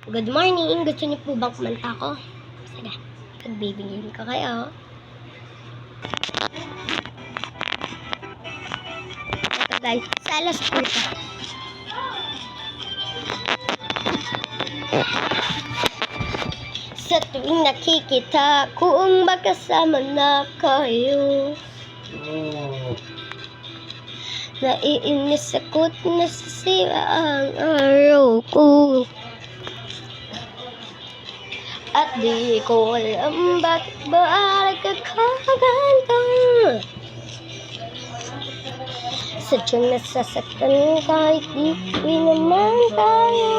Good morning! Gusto niyo po bang kumanta ko? Sige, pagbibigyan ko kayo. Ito guys, salas po ito. Sa tuwing nakikita kung magkasama na kayo, naiinis ako't nasisira ang araw ko. At di ko alam bakit ba nagkakaganto. Sadyang nasasaktan kahit di naman tayo.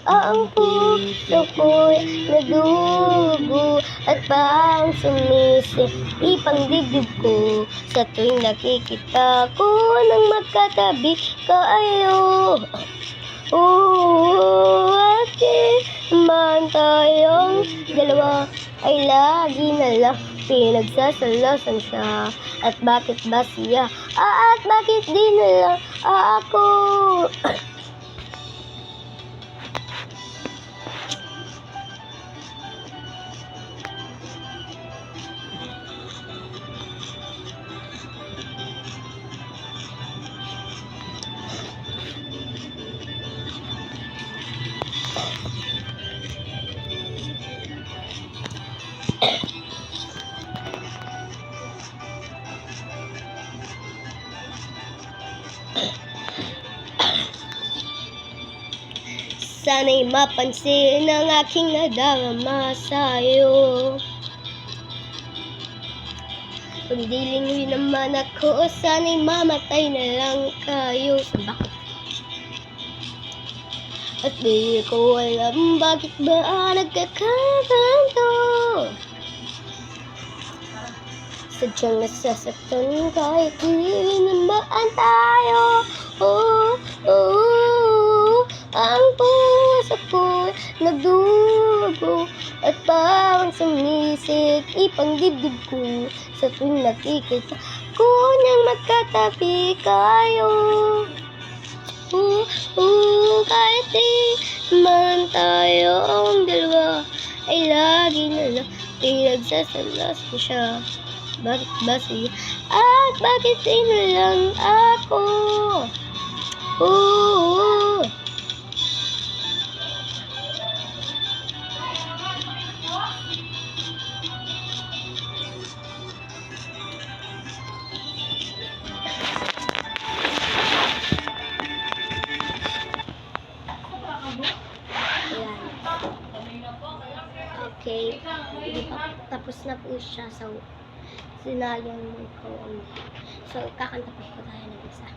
Ang puso ko'y nadugo at parang sumisipang dibdib ko sa tuwing nakikita ko nang magkatabi kayo. At man tayong dalawa ay lagi na lang pinagsasalasan siya. At bakit ba siya? At bakit di na lang ako? Sana'y mapansin ang aking nadarama sa'yo. Kung di lingoy naman ako, sana'y mamatay na lang kayo. Bakit? At di ko alam bakit ba nagkakaganto. Sadyang nasasaktan kahit di naman tayo. Ang puso ko'y nagdugo at parang sumisipang dibdib ko sa tuwing nakikita ko niyang magkatabi kayo. Kahit di man tayong dalawa ay lagi na lang pinagsasalasan siya. Bakit ba siya? At bakit di na lang ako? Okay, tapos na po siya. So, sinayang mo ko. So, kakanta po tayo ng isa.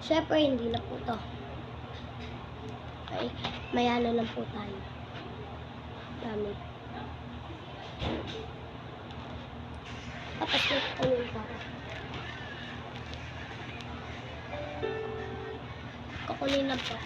Siyempre, hindi na po to. Okay, mayano lang po tayo. Gamit. Tapos nagtanong pa ako. Kukunin na po.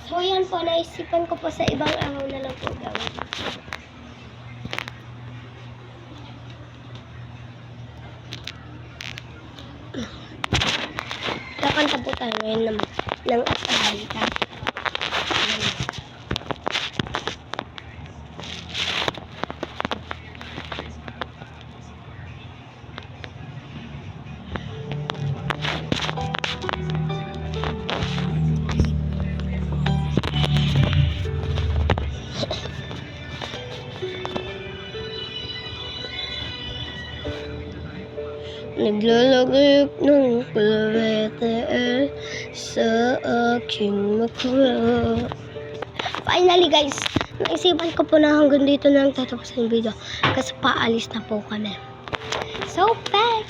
So, yan po, naisipan ko po sa ibang araw na lang po gawin. Kakanta po tayo ngayon naman ng Atalanta. Naglalagay ng kulawete sa aking makura. Finally guys, naisipan ko po na hanggang dito na lang tatapos ng video kasi paalis na po kami. So, bye!